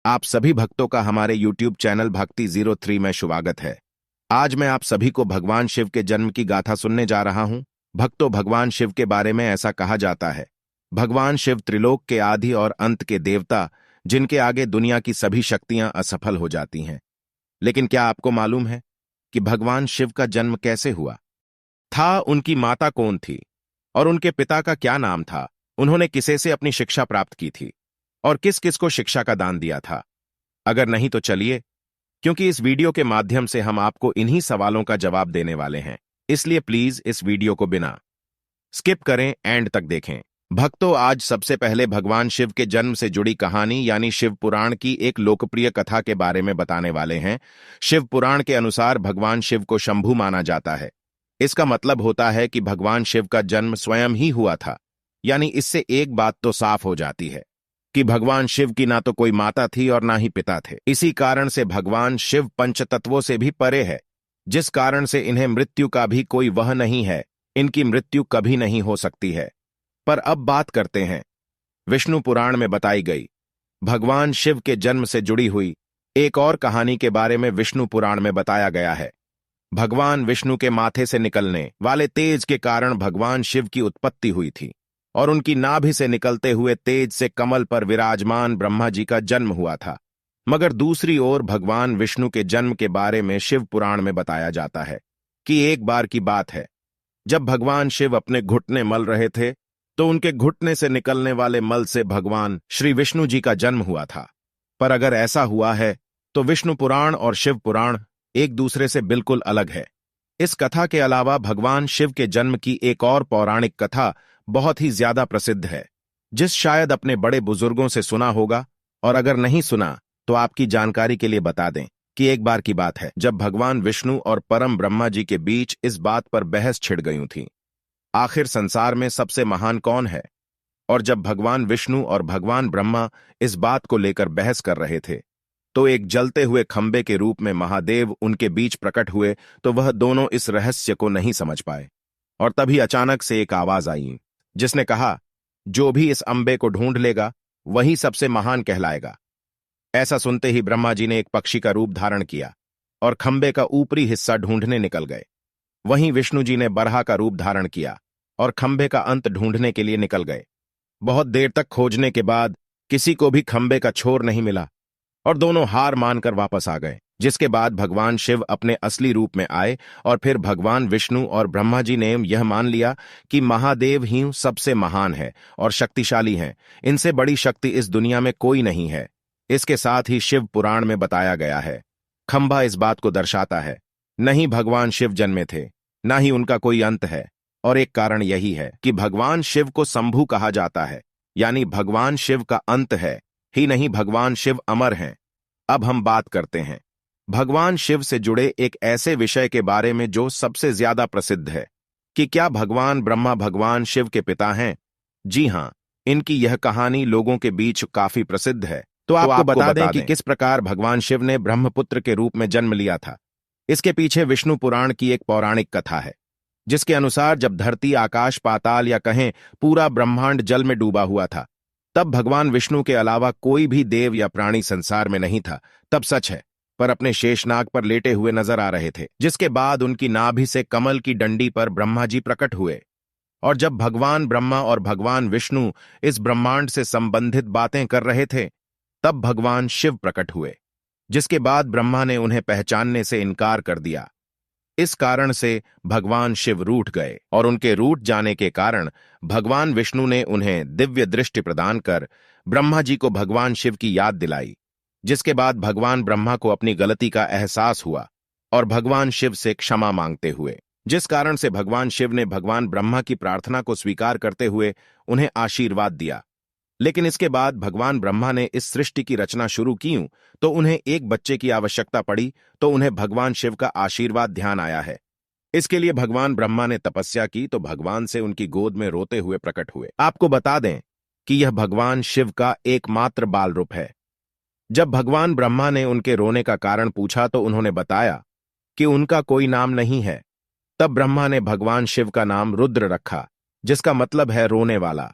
आप सभी भक्तों का हमारे YouTube चैनल भक्ति 03 में स्वागत है। आज मैं आप सभी को भगवान शिव के जन्म की गाथा सुनने जा रहा हूं। भक्तों, भगवान शिव के बारे में ऐसा कहा जाता है, भगवान शिव त्रिलोक के आदि और अंत के देवता, जिनके आगे दुनिया की सभी शक्तियां असफल हो जाती हैं। लेकिन क्या आपको मालूम है कि भगवान शिव का जन्म कैसे हुआ था? उनकी माता कौन थी और उनके पिता का क्या नाम था? उन्होंने किसे से अपनी शिक्षा प्राप्त की थी और किस किस को शिक्षा का दान दिया था? अगर नहीं तो चलिए, क्योंकि इस वीडियो के माध्यम से हम आपको इन्हीं सवालों का जवाब देने वाले हैं, इसलिए प्लीज इस वीडियो को बिना स्किप करें, एंड तक देखें। भक्तों, आज सबसे पहले भगवान शिव के जन्म से जुड़ी कहानी यानी शिव पुराण की एक लोकप्रिय कथा के बारे में बताने वाले हैं। शिव पुराण के अनुसार भगवान शिव को शंभु माना जाता है। इसका मतलब होता है कि भगवान शिव का जन्म स्वयं ही हुआ था। यानी इससे एक बात तो साफ हो जाती है कि भगवान शिव की ना तो कोई माता थी और ना ही पिता थे। इसी कारण से भगवान शिव पंचतत्वों से भी परे है, जिस कारण से इन्हें मृत्यु का भी कोई वह नहीं है। इनकी मृत्यु कभी नहीं हो सकती है। पर अब बात करते हैं विष्णु पुराण में बताई गई भगवान शिव के जन्म से जुड़ी हुई एक और कहानी के बारे में। विष्णु पुराण में बताया गया है, भगवान विष्णु के माथे से निकलने वाले तेज के कारण भगवान शिव की उत्पत्ति हुई थी और उनकी नाभि से निकलते हुए तेज से कमल पर विराजमान ब्रह्मा जी का जन्म हुआ था। मगर दूसरी ओर भगवान विष्णु के जन्म के बारे में शिव पुराण में बताया जाता है कि एक बार की बात है, जब भगवान शिव अपने घुटने मल रहे थे तो उनके घुटने से निकलने वाले मल से भगवान श्री विष्णु जी का जन्म हुआ था। पर अगर ऐसा हुआ है तो विष्णु पुराण और शिव पुराण एक दूसरे से बिल्कुल अलग है। इस कथा के अलावा भगवान शिव के जन्म की एक और पौराणिक कथा बहुत ही ज्यादा प्रसिद्ध है, जिस शायद अपने बड़े बुजुर्गों से सुना होगा, और अगर नहीं सुना तो आपकी जानकारी के लिए बता दें कि एक बार की बात है जब भगवान विष्णु और परम ब्रह्मा जी के बीच इस बात पर बहस छिड़ गई थी, आखिर संसार में सबसे महान कौन है। और जब भगवान विष्णु और भगवान ब्रह्मा इस बात को लेकर बहस कर रहे थे तो एक जलते हुए खंबे के रूप में महादेव उनके बीच प्रकट हुए। तो वह दोनों इस रहस्य को नहीं समझ पाए और तभी अचानक से एक आवाज आई जिसने कहा, जो भी इस अंबे को ढूंढ लेगा वही सबसे महान कहलाएगा। ऐसा सुनते ही ब्रह्मा जी ने एक पक्षी का रूप धारण किया और खंबे का ऊपरी हिस्सा ढूंढने निकल गए। वहीं विष्णु जी ने बरहा का रूप धारण किया और खंबे का अंत ढूंढने के लिए निकल गए। बहुत देर तक खोजने के बाद किसी को भी खंबे का छोर नहीं मिला और दोनों हार मानकर वापस आ गए। जिसके बाद भगवान शिव अपने असली रूप में आए और फिर भगवान विष्णु और ब्रह्मा जी ने यह मान लिया कि महादेव ही सबसे महान है और शक्तिशाली हैं। इनसे बड़ी शक्ति इस दुनिया में कोई नहीं है। इसके साथ ही शिव पुराण में बताया गया है, खंबा इस बात को दर्शाता है, नहीं भगवान शिव जन्मे थे, ना ही उनका कोई अंत है। और एक कारण यही है कि भगवान शिव को शंभु कहा जाता है, यानी भगवान शिव का अंत है ही नहीं, भगवान शिव अमर हैं। अब हम बात करते हैं भगवान शिव से जुड़े एक ऐसे विषय के बारे में जो सबसे ज्यादा प्रसिद्ध है कि क्या भगवान ब्रह्मा भगवान शिव के पिता हैं? जी हां, इनकी यह कहानी लोगों के बीच काफी प्रसिद्ध है। तो आपको बता दें कि किस प्रकार भगवान शिव ने ब्रह्मपुत्र के रूप में जन्म लिया था। इसके पीछे विष्णु पुराण की एक पौराणिक कथा है, जिसके अनुसार जब धरती, आकाश, पाताल या कहें पूरा ब्रह्मांड जल में डूबा हुआ था, तब भगवान विष्णु के अलावा कोई भी देव या प्राणी संसार में नहीं था। तब सच है, पर अपने शेषनाग पर लेटे हुए नजर आ रहे थे। जिसके बाद उनकी नाभि से कमल की डंडी पर ब्रह्मा जी प्रकट हुए और जब भगवान ब्रह्मा और भगवान विष्णु इस ब्रह्मांड से संबंधित बातें कर रहे थे, तब भगवान शिव प्रकट हुए। जिसके बाद ब्रह्मा ने उन्हें पहचानने से इनकार कर दिया। इस कारण से भगवान शिव रूठ गए और उनके रूठ जाने के कारण भगवान विष्णु ने उन्हें दिव्य दृष्टि प्रदान कर ब्रह्मा जी को भगवान शिव की याद दिलाई। जिसके बाद भगवान ब्रह्मा को अपनी गलती का एहसास हुआ और भगवान शिव से क्षमा मांगते हुए, जिस कारण से भगवान शिव ने भगवान ब्रह्मा की प्रार्थना को स्वीकार करते हुए उन्हें आशीर्वाद दिया। लेकिन इसके बाद भगवान ब्रह्मा ने इस सृष्टि की रचना शुरू की तो उन्हें एक बच्चे की आवश्यकता पड़ी, तो उन्हें भगवान शिव का आशीर्वाद ध्यान आया है। इसके लिए भगवान ब्रह्मा ने तपस्या की तो भगवान से उनकी गोद में रोते हुए प्रकट हुए। आपको बता दें कि यह भगवान शिव का एकमात्र बाल रूप है। जब भगवान ब्रह्मा ने उनके रोने का कारण पूछा तो उन्होंने बताया कि उनका कोई नाम नहीं है। तब ब्रह्मा ने भगवान शिव का नाम रुद्र रखा, जिसका मतलब है रोने वाला।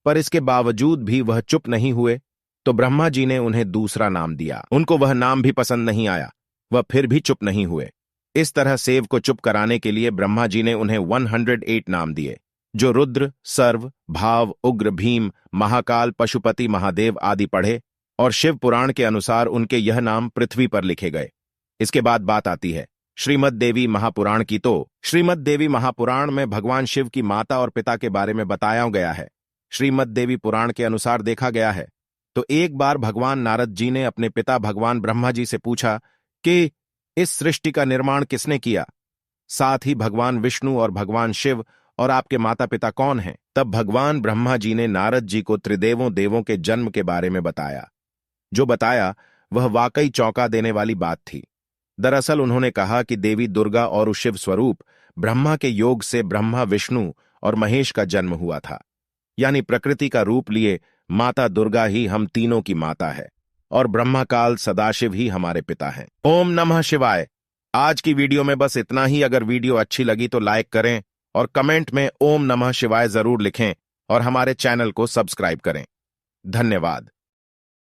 पर इसके बावजूद भी वह चुप नहीं हुए तो ब्रह्मा जी ने उन्हें दूसरा नाम दिया। उनको वह नाम भी पसंद नहीं आया। वह फिर भी चुप नहीं हुए। इस तरह सेव को चुप कराने के लिए ब्रह्मा जी ने उन्हें 108 नाम दिए, जो रुद्र, सर्व, भाव, उग्र, भीम, महाकाल, पशुपति, महादेव आदि पढ़े, और शिव पुराण के अनुसार उनके यह नाम पृथ्वी पर लिखे गए। इसके बाद बात आती है श्रीमद् देवी महापुराण की। तो श्रीमद् देवी महापुराण में भगवान शिव की माता और पिता के बारे में बताया गया है। श्रीमद् देवी पुराण के अनुसार देखा गया है तो एक बार भगवान नारद जी ने अपने पिता भगवान ब्रह्मा जी से पूछा कि इस सृष्टि का निर्माण किसने किया, साथ ही भगवान विष्णु और भगवान शिव और आपके माता पिता कौन हैं। तब भगवान ब्रह्मा जी ने नारद जी को त्रिदेवों देवों के जन्म के बारे में बताया। जो बताया वह वाकई चौंका देने वाली बात थी। दरअसल उन्होंने कहा कि देवी दुर्गा और शिव स्वरूप ब्रह्मा के योग से ब्रह्मा, विष्णु और महेश का जन्म हुआ था। यानी प्रकृति का रूप लिए माता दुर्गा ही हम तीनों की माता है और ब्रह्मा काल सदाशिव ही हमारे पिता हैं। ओम नमः शिवाय। आज की वीडियो में बस इतना ही। अगर वीडियो अच्छी लगी तो लाइक करें और कमेंट में ओम नमः शिवाय जरूर लिखें और हमारे चैनल को सब्सक्राइब करें। धन्यवाद।